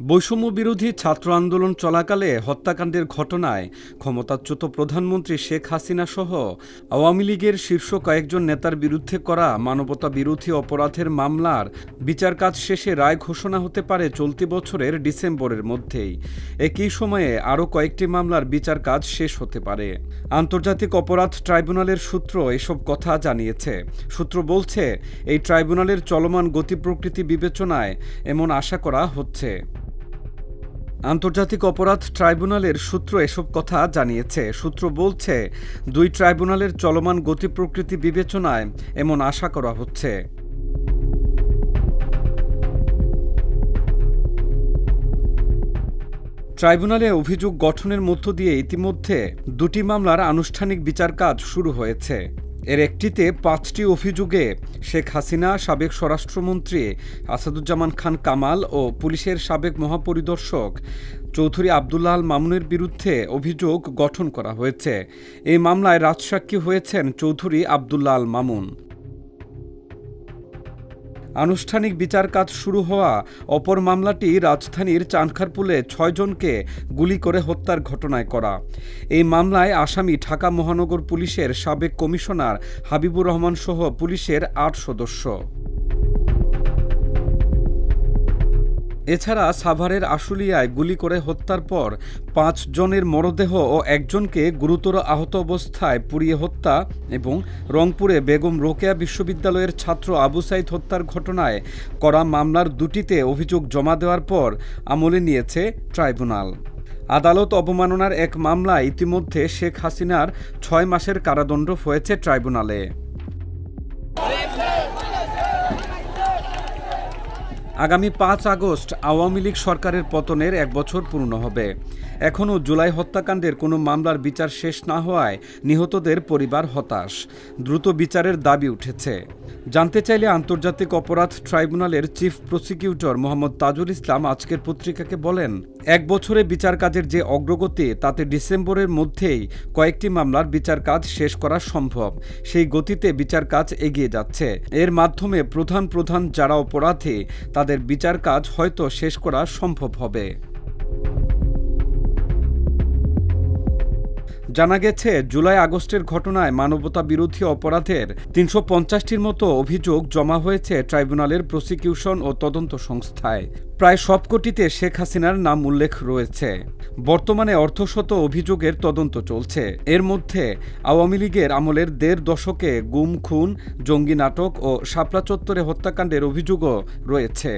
বৈষম্য বিরোধী ছাত্র আন্দোলন চলাকালে হত্যাকাণ্ডের ঘটনায় ক্ষমতাচ্যুত প্রধানমন্ত্রী শেখ হাসিনা সহ আওয়ামী লীগের শীর্ষ কয়েকজন নেতার বিরুদ্ধে করা মানবতা বিরোধী অপরাধের মামলার বিচার কাজ শেষে রায় ঘোষণা হতে পারে চলতি বছরের ডিসেম্বরের মধ্যেই। একই সময়ে আরও কয়েকটি মামলার বিচার কাজ শেষ হতে পারে। আন্তর্জাতিক অপরাধ ট্রাইব্যুনালের সূত্র এসব কথা জানিয়েছে। সূত্র বলছে, এই ট্রাইব্যুনালের চলমান গতি প্রকৃতি বিবেচনায় এমন আশা করা হচ্ছে। আন্তর্জাতিক অপরাধ ট্রাইব্যুনালের সূত্র এসব কথা জানিয়েছে। সূত্র বলছে, দুই ট্রাইব্যুনালের চলমান গতি প্রকৃতি বিবেচনায় এমন আশা করা হচ্ছে। ট্রাইব্যুনালে অভিযোগ গঠনের মধ্য দিয়ে ইতিমধ্যে দুটি মামলার আনুষ্ঠানিক বিচার কাজ শুরু হয়েছে। এর একটিতে 5টি অভিযোগে শেখ হাসিনা, সাবেক স্বরাষ্ট্রমন্ত্রী আসাদুজ্জামান খান কামাল ও পুলিশের সাবেক মহাপরিদর্শক চৌধুরী আবদুল্লাহ আল মামুনের বিরুদ্ধে অভিযোগ গঠন করা হয়েছে। এই মামলায় রাজসাক্ষী হয়েছেন চৌধুরী আবদুল্লাহ আল মামুন। আনুষ্ঠানিক বিচার কাজ শুরু হওয়া অপর মামলাটি রাজধানীর চানখারপুলে 6 জনকে গুলি করে হত্যার ঘটনায় করা। এই মামলায় আসামি ঢাকা মহানগর পুলিশের সাবেক কমিশনার হাবিবুর রহমান সহ পুলিশের 8 সদস্য। এছাড়া সাভারের আশুলিয়ায় গুলি করে হত্যার পর 5 জনের মরদেহ ও একজনকে গুরুতর আহত অবস্থায় পুড়িয়ে হত্যা এবং রংপুরে বেগম রোকেয়া বিশ্ববিদ্যালয়ের ছাত্র আবু সাইদ হত্যার ঘটনায় করা মামলার দুটিতে অভিযোগ জমা দেওয়ার পর আমলে নিয়েছে ট্রাইব্যুনাল। আদালত অবমাননার এক মামলায় ইতিমধ্যে শেখ হাসিনার 6 মাসের কারাদণ্ড হয়েছে ট্রাইব্যুনালে। আগামী 5 আগস্ট আওয়ামী লীগ সরকারের পতনের 1 বছর পূর্ণ হবে। এখনও জুলাই হত্যাকাণ্ডের কোনো মামলার বিচার শেষ না হওয়ায় নিহতদের পরিবার হতাশ। দ্রুত বিচারের দাবি উঠেছে। জানতে চাইলে আন্তর্জাতিক অপরাধ ট্রাইব্যুনালের চিফ প্রসিকিউটর মোহাম্মদ তাজুল ইসলাম আজকের পত্রিকাকে বলেন, 1 বছরে বিচার কাজের যে অগ্রগতি, তাতে ডিসেম্বরের মধ্যেই কয়েকটি মামলার বিচার কাজ শেষ করা সম্ভব। সেই গতিতে বিচার কাজ এগিয়ে যাচ্ছে। এর মাধ্যমে প্রধান যারা অপরাধী তাদের বিচার কাজ হয়তো শেষ করা সম্ভব হবে। জানা গেছে, জুলাই আগস্টের ঘটনায় মানবতা বিরোধী অপরাধের 350টির মতো অভিযোগ জমা হয়েছে ট্রাইব্যুনালের প্রসিকিউশন ও তদন্ত সংস্থায়। প্রায় সবকটিতে শেখ হাসিনার নাম উল্লেখ রয়েছে। বর্তমানে অর্ধশত অভিযোগের তদন্ত চলছে। এর মধ্যে আওয়ামী লীগের আমলের 1.5 দশকে গুম, খুন, জঙ্গি নাটক ও শাপলা চত্বরে হত্যাকাণ্ডের অভিযোগও রয়েছে।